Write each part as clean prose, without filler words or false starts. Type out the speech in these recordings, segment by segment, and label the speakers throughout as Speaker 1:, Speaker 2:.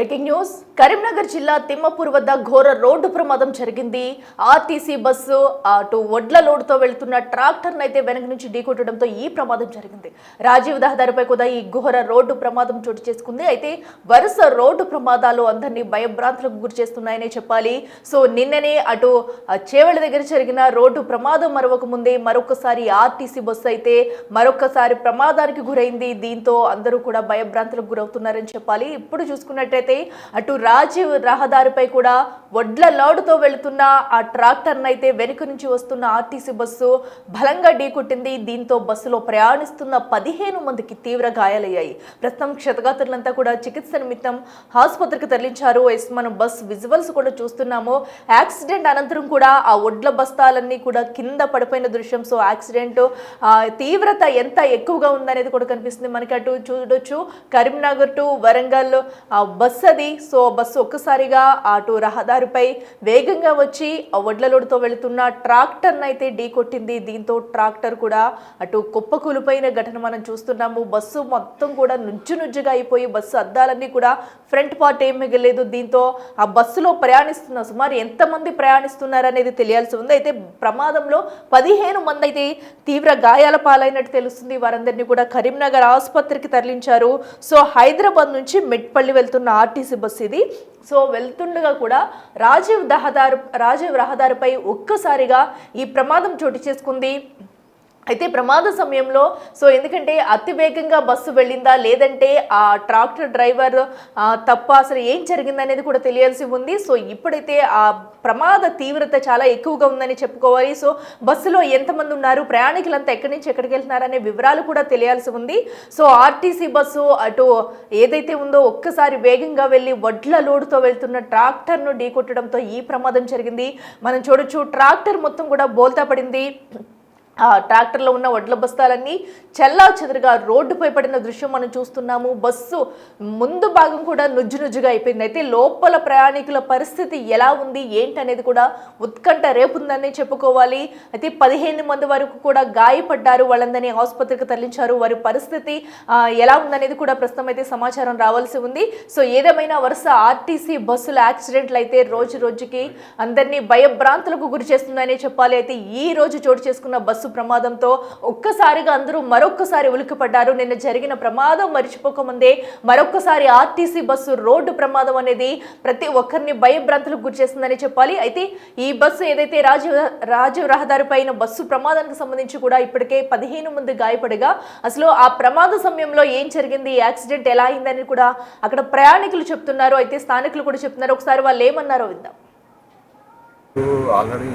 Speaker 1: Breaking news Karimnagar జిల్లా తిమ్మపూర్ వద్ద ఘోర రోడ్డు ప్రమాదం జరిగింది. ఆర్టీసీ బస్సు అటు వడ్ల లోడుతో వెళ్తున్న ట్రాక్టర్ అయితే వెనక నుంచి ఢీకొట్టడంతో ఈ ప్రమాదం జరిగింది. రాజీవ్ రహదారిపై కూడా ఈ ఘోర రోడ్డు ప్రమాదం చోటు చేసుకుంది. అయితే వరుస రోడ్డు ప్రమాదాలు అందరినీ భయభ్రాంతులకు గురి చేస్తున్నాయనే చెప్పాలి. సో నిన్ననే అటు చేవెళ్ళ దగ్గర జరిగిన రోడ్డు ప్రమాదం మరొక ముందే మరొకసారి ఆర్టీసీ బస్సు అయితే మరొకసారి ప్రమాదానికి గురైంది. దీంతో అందరూ కూడా భయభ్రాంతులకు గురవుతున్నారని చెప్పాలి. ఇప్పుడు చూసుకున్నట్టయితే అటు రాజీవ్ రహదారిపై కూడా వడ్ల లోడుతో వెళుతున్న ఆ ట్రాక్టర్ అయితే వెనుక నుంచి వస్తున్న ఆర్టీసీ బస్సు బలంగా ఢీకొట్టింది. దీంతో బస్సులో ప్రయాణిస్తున్న 15 మందికి తీవ్ర గాయాలయ్యాయి. ప్రస్తుతం క్షతగాత్రులంతా కూడా చికిత్స నిమిత్తం ఆసుపత్రికి తరలించారు. మనం బస్ విజువల్స్ కూడా చూస్తున్నాము. యాక్సిడెంట్ అనంతరం కూడా ఆ వడ్ల బస్తాలన్నీ కూడా కింద పడిపోయిన దృశ్యం. సో యాక్సిడెంట్ తీవ్రత ఎంత ఎక్కువగా ఉందనేది కూడా కనిపిస్తుంది మనకి. అటు చూడొచ్చు కరీంనగర్ టు వరంగల్ బస్సు అది. సో బస్సు ఒక్కసారిగా అటు రహదారిపై వేగంగా వచ్చి వడ్ల లోడుతో వెళుతున్న ట్రాక్టర్ అయితే ఢీకొట్టింది. దీంతో ట్రాక్టర్ కూడా అటు కుప్పకూలిపోయిన ఘటన మనం చూస్తున్నాము. బస్సు మొత్తం కూడా నుజ్జుగా అయిపోయి బస్సు అద్దాలన్నీ కూడా ఫ్రంట్ పార్ట్ ఏం మిగలేదు. దీంతో ఆ బస్సులో ప్రయాణిస్తున్న సుమారు ఎంతమంది ప్రయాణిస్తున్నారనేది తెలియాల్సి ఉంది. అయితే ప్రమాదంలో 15 మంది అయితే తీవ్ర గాయాల పాలైనట్టు తెలుస్తుంది. వారందరినీ కూడా కరీంనగర్ ఆసుపత్రికి తరలించారు. సో హైదరాబాద్ నుంచి మెట్పల్లి వెళ్తున్న ఆర్టీసీ బస్సు ఇది. సో వెళ్తుండగా కూడా రాజీవ్ రహదారిపై ఒక్కసారిగా ఈ ప్రమాదం చోటు చేసుకుంది. అయితే ప్రమాద సమయంలో ఎందుకంటే అతి వేగంగా బస్సు వెళ్ళిందా లేదంటే ఆ ట్రాక్టర్ డ్రైవర్ తప్ప అసలు ఏం జరిగిందనేది కూడా తెలియాల్సి ఉంది. సో ఇప్పుడైతే ఆ ప్రమాద తీవ్రత చాలా ఎక్కువగా ఉందని చెప్పుకోవాలి. సో బస్సులో ఎంతమంది ఉన్నారు, ప్రయాణికులంతా ఎక్కడి నుంచి ఎక్కడికి వెళ్తున్నారనే వివరాలు కూడా తెలియాల్సి ఉంది. సో ఆర్టీసీ బస్సు అటు ఏదైతే ఉందో ఒక్కసారి వేగంగా వెళ్ళి వడ్ల లోడుతో వెళ్తున్న ట్రాక్టర్ను ఢీకొట్టడంతో ఈ ప్రమాదం జరిగింది. మనం చూడొచ్చు ట్రాక్టర్ మొత్తం కూడా బోల్తా పడింది. ఆ ట్రాక్టర్లో ఉన్న వడ్ల బస్తాలన్నీ చెల్లా చెదురుగా రోడ్డుపై పడిన దృశ్యం మనం చూస్తున్నాము. బస్సు ముందు భాగం కూడా నుజ్జుగా అయిపోయింది. అయితే లోపల ప్రయాణికుల పరిస్థితి ఎలా ఉంది ఏంటనేది కూడా ఉత్కంఠ రేపుందని చెప్పుకోవాలి. అయితే 15 మంది వరకు కూడా గాయపడ్డారు. వాళ్ళందరినీ ఆసుపత్రికి తరలించారు. వారి పరిస్థితి ఎలా ఉందనేది కూడా ప్రస్తుతం అయితే సమాచారం రావాల్సి ఉంది. సో ఏదేమైనా వరుస ఆర్టీసీ బస్సుల యాక్సిడెంట్లు అయితే రోజుకి అందరినీ భయభ్రాంతులకు గురి చేస్తుందనే చెప్పాలి. అయితే ఈ రోజు చోటు చేసుకున్న బస్సు ప్రమాదంతో ఒక్కసారిగా అందరూ మరొక్కసారి ఉలిక్కిపడ్డారు. నిన్న జరిగిన ప్రమాదం మరిచిపోకముందే మరొక్కసారి ఆర్టీసీ బస్సు రోడ్డు ప్రమాదం అనేది ప్రతి ఒక్కరిని భయభ్రాంతులకు గురి చేస్తుందని చెప్పాలి. అయితే ఈ బస్సు ఏదైతే రాజీవ్ రహదారిపైన బస్సు ప్రమాదానికి సంబంధించి కూడా ఇప్పటికే 15 మంది గాయపడగా అసలు ఆ ప్రమాద సమయంలో ఏం జరిగింది, యాక్సిడెంట్ ఎలా అయిందని కూడా అక్కడ ప్రయాణికులు చెప్తున్నారు. అయితే స్థానికులు కూడా చెప్తున్నారు. ఒకసారి వాళ్ళు ఏమన్నారో విందాం.
Speaker 2: ఆల్రెడీ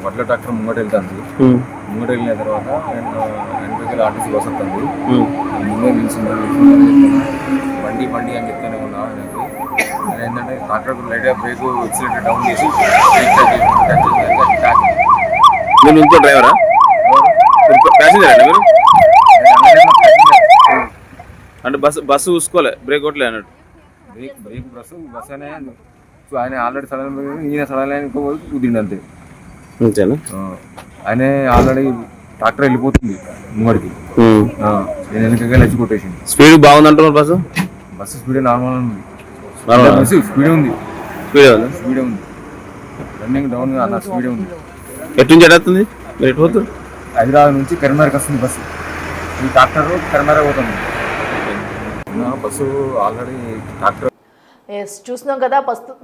Speaker 2: వడ్ల ట్రాక్టర్ ముంగట వెళ్తుంది. ముంగట వెళ్ళిన తర్వాత వెనకకి ఆర్టీసీ బస్ వస్తుంది. ముందే నిలిచింది బండి అని చెప్తూనే ఉన్నా. ఏంటంటే ట్రాక్టర్ లైట్గా బ్రేక్ ఎక్సిలేటర్ డౌన్ చేసి
Speaker 3: మీరు ఇంకో డ్రైవరా ప్యాసింజర్ మీరు అంటే బస్సు చూసుకోలే బ్రేక్ కొట్టలే అన్నట్టు
Speaker 2: బ్రేక్ బస్ అనే ఆయన ఆల్రెడీ సడన్ ఈయన సడన్ ఆయన కుదిరింది అంతే. ఆయన ఆల్రెడీ ట్రాక్టర్ వెళ్ళిపోతుంది ముంగడికి. నేను వెనకగా లచ్చి కొట్టేసింది.
Speaker 3: స్పీడ్ బాగుందంటున్నారు బస్సు
Speaker 2: స్పీడ్ నార్మల్ ఉంది. స్పీడ్ ఉంది రన్నింగ్ డౌన్ అన్న స్పీడ్ ఉంది.
Speaker 3: ఎటు నుంచి ఎడుతుంది ఎటు పోతుంది?
Speaker 2: హైదరాబాద్ నుంచి కరీంనగర్కి వస్తుంది బస్సు. ఈ ట్రాక్టర్ కరీంనగర్ పోతుంది. బస్సు ఆల్రెడీ ట్రాక్టర్
Speaker 1: చూస్తున్నాం కదా.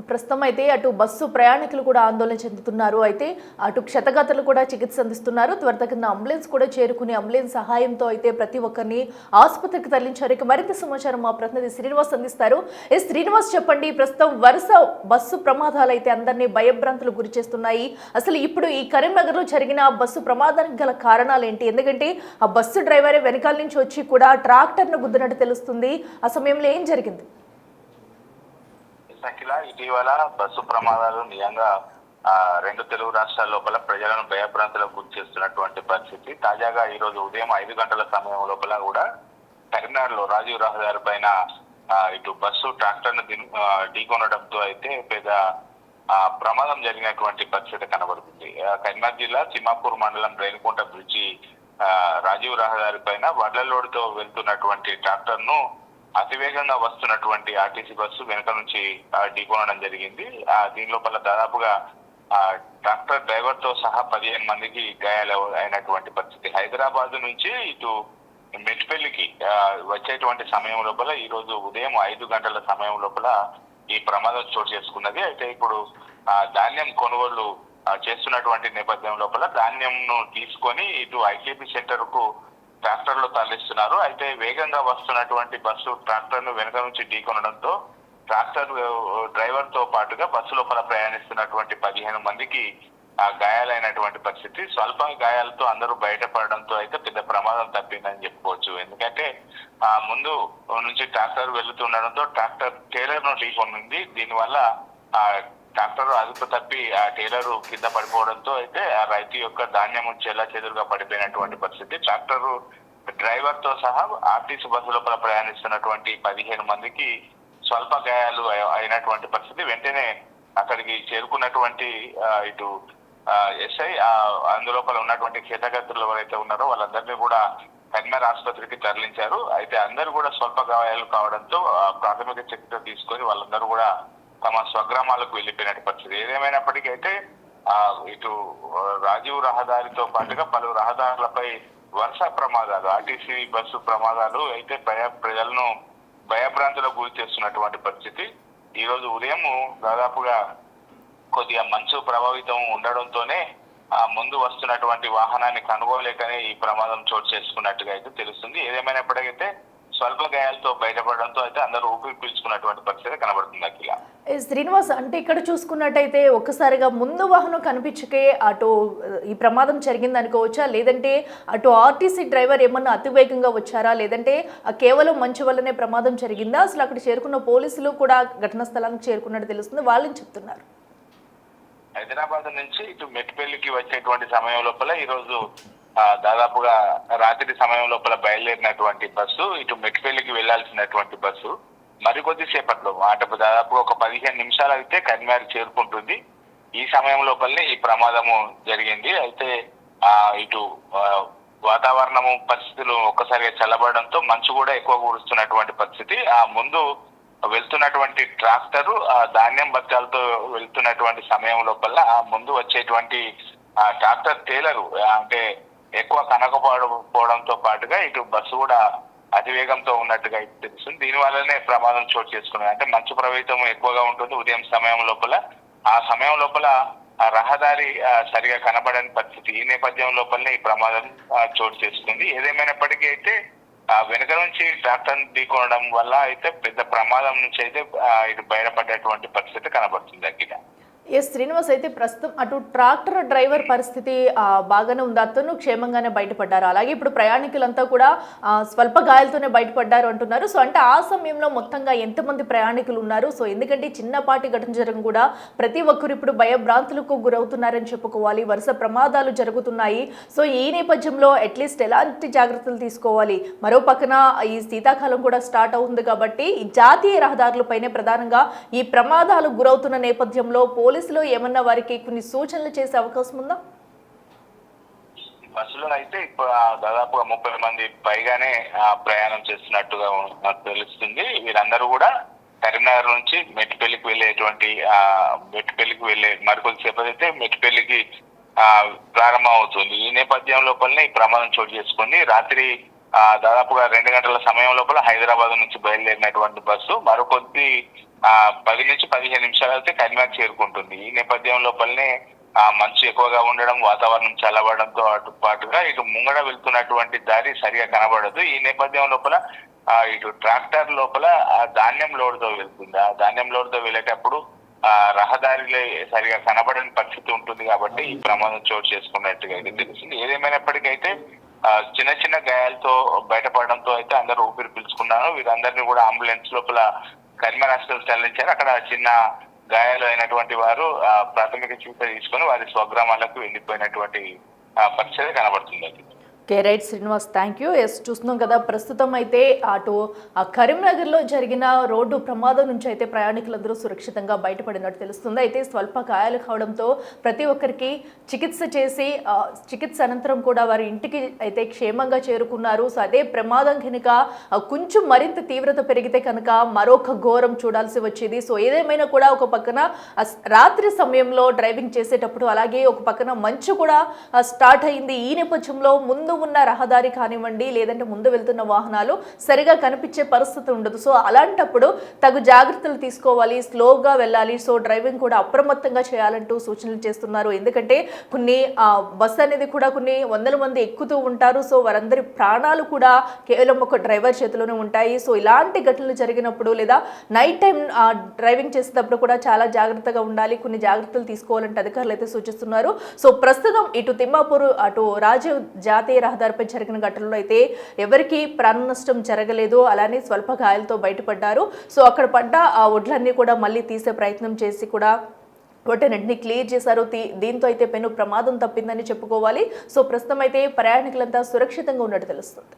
Speaker 1: ప్రస్తుతం అయితే అటు బస్సు ప్రయాణికులు కూడా ఆందోళన చెందుతున్నారు. అయితే అటు క్షతగాత్రులు కూడా చికిత్స అందిస్తున్నారు. త్వరితగిన అంబులెన్స్ కూడా చేరుకుని అంబులెన్స్ సహాయంతో అయితే ప్రతి ఒక్కరిని ఆసుపత్రికి తరలించారు. ఇక మరింత సమాచారం మా ప్రతినిధి శ్రీనివాస్ అందిస్తారు. శ్రీనివాస్ చెప్పండి, ప్రస్తుతం వరుస బస్సు ప్రమాదాలు అయితే అందరినీ భయభ్రాంతులు గురి చేస్తున్నాయి. అసలు ఇప్పుడు ఈ కరీంనగర్లో జరిగిన బస్సు ప్రమాదానికి గల కారణాలు ఏంటి? ఎందుకంటే ఆ బస్సు డ్రైవరే వెనకాల నుంచి వచ్చి కూడా ట్రాక్టర్ను గుద్దినట్టు తెలుస్తుంది. ఆ సమయంలో ఏం జరిగింది?
Speaker 4: ఇటీవల బస్సు ప్రమాదాలు నిజంగా 2 తెలుగు రాష్ట్రాల లోపల ప్రజలను భయభ్రాంతులకు గురి చేస్తున్నటువంటి పరిస్థితి. తాజాగా ఈ రోజు ఉదయం 5 గంటల సమయం లోపల కూడా కరీంనగర్లో రాజీవ్ రహదారి పైన ఇటు బస్సు ట్రాక్టర్ ను ఢీకొనడంతో అయితే పెద్ద ప్రమాదం జరిగినటువంటి పరిస్థితి కనబడుతుంది. కరీంనగర్ జిల్లా తిమ్మాపూర్ మండలం రేణుకుంట బ్రిడ్జి రాజీవ్ రహదారి పైన వడ్ల లోడుతో వెళ్తున్నటువంటి ట్రాక్టర్ ను అతివేగంగా వస్తున్నటువంటి ఆర్టీసీ బస్సు వెనక నుంచి ఢీకొనడం జరిగింది. దీని లోపల దాదాపుగా ట్రాక్టర్ డ్రైవర్ తో సహా 15 మందికి గాయాలు అయినటువంటి పరిస్థితి. హైదరాబాద్ నుంచి ఇటు మెట్పల్లికి వచ్చేటువంటి సమయం లోపల ఈ రోజు ఉదయం 5 గంటల సమయం లోపల ఈ ప్రమాదం చోటు చేసుకున్నది. అయితే ఇప్పుడు ధాన్యం కొనుగోలు చేస్తున్నటువంటి నేపథ్యం లోపల ధాన్యంను తీసుకొని ఇటు ఐకేపీ సెంటర్ కు ట్రాక్టర్ లో తరలిస్తున్నారు. అయితే వేగంగా వస్తున్నటువంటి బస్సు ట్రాక్టర్ ను వెనుక నుంచి ఢీకొనడంతో ట్రాక్టర్ డ్రైవర్ తో పాటుగా బస్సు లోపల ప్రయాణిస్తున్నటువంటి 15 మందికి గాయాలైనటువంటి పరిస్థితి. స్వల్ప గాయాలతో అందరూ బయటపడడంతో అయితే పెద్ద ప్రమాదం తప్పిందని చెప్పుకోవచ్చు. ఎందుకంటే ముందు నుంచి ట్రాక్టర్ వెళ్తుండడంతో ట్రాక్టర్ టైలర్ ను ఢీకొనింది. దీనివల్ల ట్రాక్టర్ అదుపు తప్పి ఆ టైలర్ కింద పడిపోవడంతో అయితే ఆ రైతు యొక్క ధాన్యం చెల్లాచెదురుగా పడిపోయినటువంటి పరిస్థితి. ట్రాక్టర్ డ్రైవర్ తో సహా ఆర్టీసీ బస్సు లోపల ప్రయాణిస్తున్నటువంటి 15 మందికి స్వల్ప గాయాలు అయినటువంటి పరిస్థితి. వెంటనే అక్కడికి చేరుకున్నటువంటి ఇటు ఎస్ఐ అందులోపల ఉన్నటువంటి క్షేత్రగతులు ఎవరైతే ఉన్నారో వాళ్ళందరినీ కూడా కరీంనగర్ ఆసుపత్రికి తరలించారు. అయితే అందరూ కూడా స్వల్ప గాయాలు కావడంతో ప్రాథమిక చికిత్స తీసుకొని వాళ్ళందరూ కూడా తమ స్వగ్రామాలకు వెళ్ళిపోయినట్టు పరిస్థితి. ఏదేమైనప్పటికీ అయితే ఇటు రాజీవ్ రహదారితో పాటుగా పలు రహదారులపై వరుస ప్రమాదాలు, ఆర్టీసీ బస్సు ప్రమాదాలు అయితే ప్రజలను భయభ్రాంతులకు గురి చేస్తున్నటువంటి పరిస్థితి. ఈ రోజు ఉదయం దాదాపుగా కొద్దిగా మంచు ప్రభావితం ఉండడంతోనే ముందు వస్తున్నటువంటి వాహనాన్ని కనుగోలేకనే ఈ ప్రమాదం చోటు చేసుకున్నట్టుగా అయితే తెలుస్తుంది. ఏదేమైనప్పటికైతే స్వల్ప గాయాలతో బయటపడడంతో అయితే అందరూ ఊపిరి పీల్చుకున్నటువంటి పరిస్థితి కనబడుతుంది. అఖిల
Speaker 1: శ్రీనివాస్, అంటే ఇక్కడ చూసుకున్నట్టయితే ఒక్కసారిగా ముందు వాహనం కనిపించకే అటు ఈ ప్రమాదం జరిగింది అనుకోవచ్చా, లేదంటే అటు ఆర్టీసీ డ్రైవర్ ఏమన్నా అతివేగంగా వచ్చారా, లేదంటే కేవలం మంచు వల్లనే ప్రమాదం జరిగిందా? అసలు అక్కడ చేరుకున్న పోలీసులు కూడా ఘటనా స్థలానికి చేరుకున్నట్టు తెలుస్తుంది, వాళ్ళని చెప్తున్నారు.
Speaker 4: హైదరాబాద్ నుంచి ఇటు మెట్పల్లికి వచ్చేటువంటి సమయం లోపల ఈ రోజు దాదాపుగా రాత్రి సమయం లోపల బయలుదేరినటువంటి బస్సు ఇటు మెట్పల్లికి వెళ్లాల్సినటువంటి బస్సు మరికొద్ది సేపట్లో దాదాపు ఒక 15 నిమిషాలు అయితే కరీంనగర్ చేరుకుంటుంది. ఈ సమయం లోపలనే ఈ ప్రమాదము జరిగింది. అయితే ఇటు వాతావరణము పరిస్థితులు ఒక్కసారిగా చల్లబడడంతో మంచు కూడా ఎక్కువ కురుస్తున్నటువంటి పరిస్థితి. ముందు వెళ్తున్నటువంటి ట్రాక్టర్ ధాన్యం బత్తాలతో వెళ్తున్నటువంటి సమయం లోపల ముందు వచ్చేటువంటి ట్రాక్టర్ టైలరు అంటే ఎక్కువ కనకపోవడంతో పాటుగా ఇటు బస్సు కూడా అతివేగంతో ఉన్నట్టుగా తెలుస్తుంది. దీని వల్లనే ప్రమాదం చోటు చేసుకున్నది. అంటే మంచు ప్రభావితం ఎక్కువగా ఉంటుంది ఉదయం సమయం లోపల. ఆ సమయం లోపల రహదారి సరిగా కనబడని పరిస్థితి. ఈ నేపథ్యం లోపలనే ఈ ప్రమాదం చోటు చేసుకుంది. ఏదేమైనప్పటికీ అయితే వెనుక నుంచి ట్రాక్టర్ ఢీకొనడం వల్ల అయితే పెద్ద ప్రమాదం నుంచి అయితే ఇటు బయటపడేటువంటి పరిస్థితి కనబడుతుంది. అక్కడ
Speaker 1: శ్రీనివాస్, అయితే ప్రస్తుతం అటు ట్రాక్టర్ డ్రైవర్ పరిస్థితి బాగానే ఉంది, అతను క్షేమంగానే బయటపడ్డారు. అలాగే ఇప్పుడు ప్రయాణికులంతా కూడా స్వల్ప గాయాలతోనే బయటపడ్డారు అంటున్నారు. సో అంటే ఆ సమయంలో మొత్తంగా ఎంతమంది ప్రయాణికులు ఉన్నారు? సో ఎందుకంటే చిన్నపాటి ఘటన జరగడం కూడా ప్రతి ఒక్కరు ఇప్పుడు భయభ్రాంతులకు గురవుతున్నారని చెప్పుకోవాలి. వరుస ప్రమాదాలు జరుగుతున్నాయి. సో ఈ నేపథ్యంలో అట్లీస్ట్ ఎలాంటి జాగ్రత్తలు తీసుకోవాలి? మరో పక్కన ఈ శీతాకాలం కూడా స్టార్ట్ అవుతుంది కాబట్టి ఈ జాతీయ రహదారులపైనే ప్రధానంగా ఈ ప్రమాదాలు గురవుతున్న నేపథ్యంలో పోలీసులు ఏమన్నా వారికి కొన్ని సూచనలు చేసే అవకాశం ఉందా?
Speaker 4: బస్సులో అయితే ఇప్పుడు దాదాపుగా 30 మంది పైగానే ప్రయాణం చేస్తున్నట్టుగా తెలుస్తుంది. వీరందరూ కూడా కరీంనగర్ నుంచి మెట్పల్లికి వెళ్ళే మరికొద్దిసేపు అయితే మెట్పల్లికి ప్రారంభం అవుతుంది. ఈ నేపథ్యం లోపలనే ఈ ప్రమాదం చోటు చేసుకుంది. రాత్రి దాదాపుగా 2 గంటల సమయం లోపల హైదరాబాద్ నుంచి బయలుదేరినటువంటి బస్సు మరికొద్ది 10 నుంచి 15 నిమిషాలు అయితే కరీంనగర్ చేరుకుంటుంది. ఈ నేపథ్యం లోపలనే మంచు ఎక్కువగా ఉండడం, వాతావరణం చల్లబడంతో పాటుగా ఇటు ముంగడ వెళ్తున్నటువంటి దారి సరిగా కనబడదు. ఈ నేపథ్యం లోపల ఇటు ట్రాక్టర్ లోపల ధాన్యం లోడ్తో వెళ్తుంది. ఆ ధాన్యం లోడ్తో వెళ్ళేటప్పుడు రహదారిలో సరిగా కనబడని పరిస్థితి ఉంటుంది కాబట్టి ఈ ప్రమాదం చోటు చేసుకున్నట్టుగా అయితే తెలిసింది. ఏదేమైనప్పటికైతే చిన్న చిన్న గాయాలతో బయటపడడంతో అయితే అందరూ ఊపిరి పీల్చుకున్నారు. వీరందరినీ కూడా అంబులెన్స్ లోపల కరీంనగర్ హాస్పిటల్ తరలించారు. అక్కడ చిన్న గాయాలు అయినటువంటి వారు ప్రాథమిక చికిత్స తీసుకొని వారి స్వగ్రామాలకు వెళ్ళిపోయినటువంటి పరిస్థితి కనబడుతుంది.
Speaker 1: Right Srinivas, thank you. Yes, చూస్తున్నాం కదా ప్రస్తుతం అయితే అటు ఆ కరీంనగర్లో జరిగిన రోడ్డు ప్రమాదం నుంచి అయితే ప్రయాణికులందరూ సురక్షితంగా బయటపడినట్టు తెలుస్తుంది. అయితే స్వల్ప గాయాలు కావడంతో ప్రతి ఒక్కరికి చికిత్స చేసి చికిత్స అనంతరం కూడా వారి ఇంటికి అయితే క్షేమంగా చేరుకున్నారు. సో అదే ప్రమాదం కనుక కొంచెం మరింత తీవ్రత పెరిగితే కనుక మరొక ఘోరం చూడాల్సి వచ్చేది. సో ఏదేమైనా కూడా ఒక పక్కన రాత్రి సమయంలో డ్రైవింగ్ చేసేటప్పుడు, అలాగే ఒక పక్కన మంచు కూడా స్టార్ట్ అయింది. ఈ నేపథ్యంలో ముందు ఉన్న రహదారి కానివ్వండి, లేదంటే ముందు వెళ్తున్న వాహనాలు సరిగా కనిపించే పరిస్థితి ఉండదు. సో అలాంటప్పుడు తగు జాగ్రత్తలు తీసుకోవాలి, స్లోగా వెళ్ళాలి. సో డ్రైవింగ్ కూడా అప్రమత్తంగా చేయాలంటూ సూచనలు చేస్తున్నారు. ఎందుకంటే కొన్ని బస్సు అనేది కూడా కొన్ని వందల మంది ఎక్కుతూ ఉంటారు. సో వారందరి ప్రాణాలు కూడా కేవలం ఒక డ్రైవర్ చేతిలోనే ఉంటాయి. సో ఇలాంటి ఘటనలు జరిగినప్పుడు లేదా నైట్ టైం డ్రైవింగ్ చేసేటప్పుడు కూడా చాలా జాగ్రత్తగా ఉండాలి. కొన్ని జాగ్రత్తలు తీసుకోవాలంటే అధికారులు అయితే సూచిస్తున్నారు. సో ప్రస్తుతం ఇటు తిమ్మాపూర్ అటు రాజీవ్ జాతీయ రహదారిపై జరిగిన ఘటనలో అయితే ఎవరికి ప్రాణ నష్టం జరగలేదు, అలానే స్వల్ప గాయాలతో బయటపడ్డారు. సో అక్కడ పడ్డ ఆ వడ్లన్నీ కూడా మళ్ళీ తీసే ప్రయత్నం చేసి కూడా వాటిని క్లియర్ చేశారు. దీంతో అయితే పెను ప్రమాదం తప్పిందని చెప్పుకోవాలి. సో ప్రస్తుతం అయితే ప్రయాణికులంతా సురక్షితంగా ఉన్నట్టు తెలుస్తుంది.